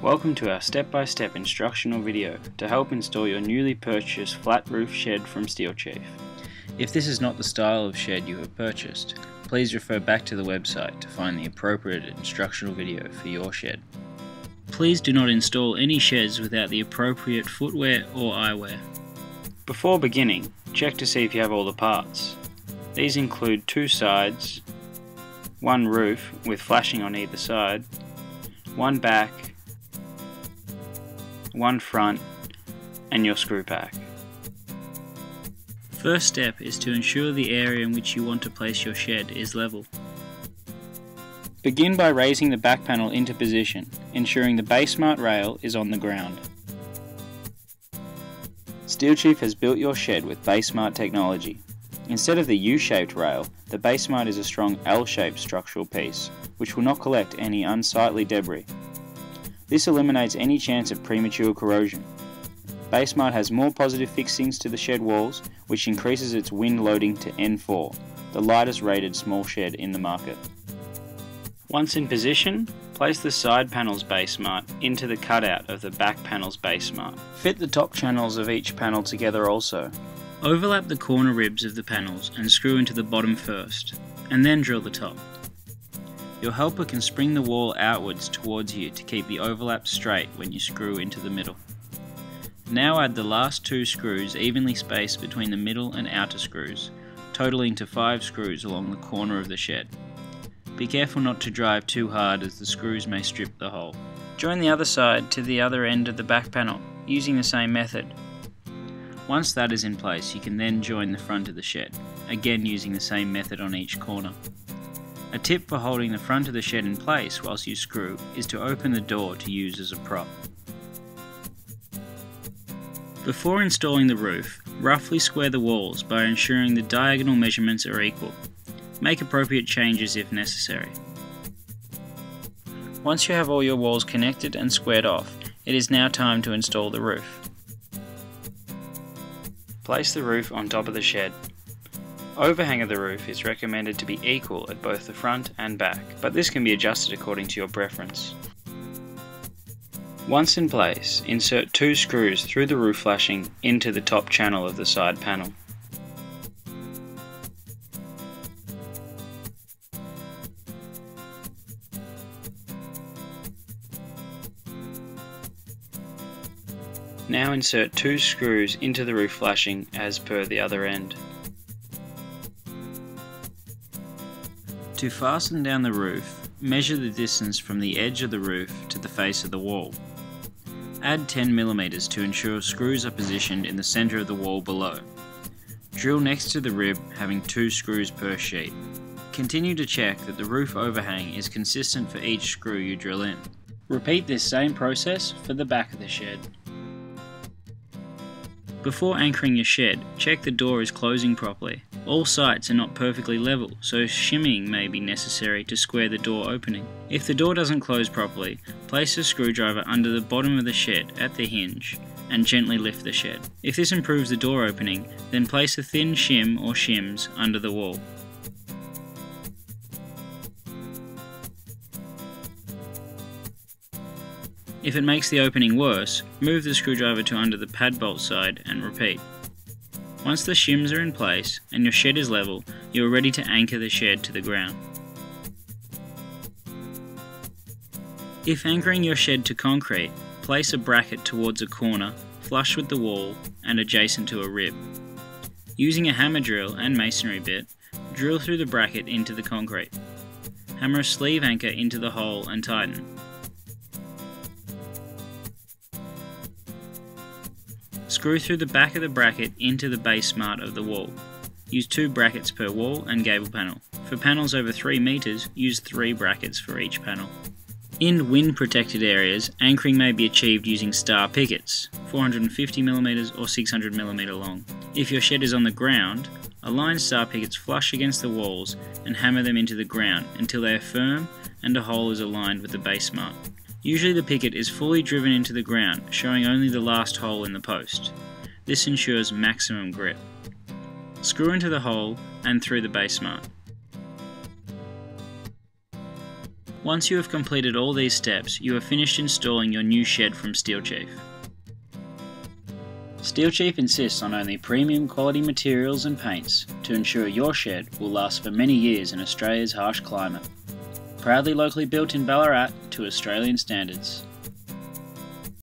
Welcome to our step-by-step instructional video to help install your newly purchased flat roof shed from SteelChief. If this is not the style of shed you have purchased, please refer back to the website to find the appropriate instructional video for your shed. Please do not install any sheds without the appropriate footwear or eyewear. Before beginning, check to see if you have all the parts. These include 2 sides, 1 roof with flashing on either side, 1 back, 1 front, and your screw pack. First step is to ensure the area in which you want to place your shed is level. Begin by raising the back panel into position, ensuring the base-mart rail is on the ground. SteelChief has built your shed with base-mart technology. Instead of the U-shaped rail, the base-mart is a strong L-shaped structural piece, which will not collect any unsightly debris. This eliminates any chance of premature corrosion. Base-mart has more positive fixings to the shed walls, which increases its wind loading to N4, the lightest rated small shed in the market. Once in position, place the side panel's base-mart into the cutout of the back panel's base-mart. Fit the top channels of each panel together also. Overlap the corner ribs of the panels and screw into the bottom first, and then drill the top. Your helper can spring the wall outwards towards you to keep the overlap straight when you screw into the middle. Now add the last 2 screws evenly spaced between the middle and outer screws, totaling to 5 screws along the corner of the shed. Be careful not to drive too hard as the screws may strip the hole. Join the other side to the other end of the back panel, using the same method. Once that is in place, you can then join the front of the shed, again using the same method on each corner. A tip for holding the front of the shed in place whilst you screw is to open the door to use as a prop. Before installing the roof, roughly square the walls by ensuring the diagonal measurements are equal. Make appropriate changes if necessary. Once you have all your walls connected and squared off, it is now time to install the roof. Place the roof on top of the shed. Overhang of the roof is recommended to be equal at both the front and back, but this can be adjusted according to your preference. Once in place, insert 2 screws through the roof flashing into the top channel of the side panel. Now insert 2 screws into the roof flashing as per the other end. To fasten down the roof, measure the distance from the edge of the roof to the face of the wall. Add 10 mm to ensure screws are positioned in the centre of the wall below. Drill next to the rib, having 2 screws per sheet. Continue to check that the roof overhang is consistent for each screw you drill in. Repeat this same process for the back of the shed. Before anchoring your shed, check the door is closing properly. All sides are not perfectly level, so shimmying may be necessary to square the door opening. If the door doesn't close properly, place a screwdriver under the bottom of the shed at the hinge and gently lift the shed. If this improves the door opening, then place a thin shim or shims under the wall. If it makes the opening worse, move the screwdriver to under the pad bolt side and repeat. Once the shims are in place and your shed is level, you are ready to anchor the shed to the ground. If anchoring your shed to concrete, place a bracket towards a corner, flush with the wall and adjacent to a rib. Using a hammer drill and masonry bit, drill through the bracket into the concrete. Hammer a sleeve anchor into the hole and tighten. Screw through the back of the bracket into the base-mart of the wall. Use 2 brackets per wall and gable panel. For panels over 3 meters, use 3 brackets for each panel. In wind-protected areas, anchoring may be achieved using star pickets, 450 mm or 600 mm long. If your shed is on the ground, align star pickets flush against the walls and hammer them into the ground until they are firm and a hole is aligned with the base-mart. Usually the picket is fully driven into the ground, showing only the last hole in the post. This ensures maximum grip. Screw into the hole and through the base-mart. Once you have completed all these steps, you are finished installing your new shed from SteelChief. SteelChief insists on only premium quality materials and paints to ensure your shed will last for many years in Australia's harsh climate. Proudly locally built in Ballarat to Australian standards.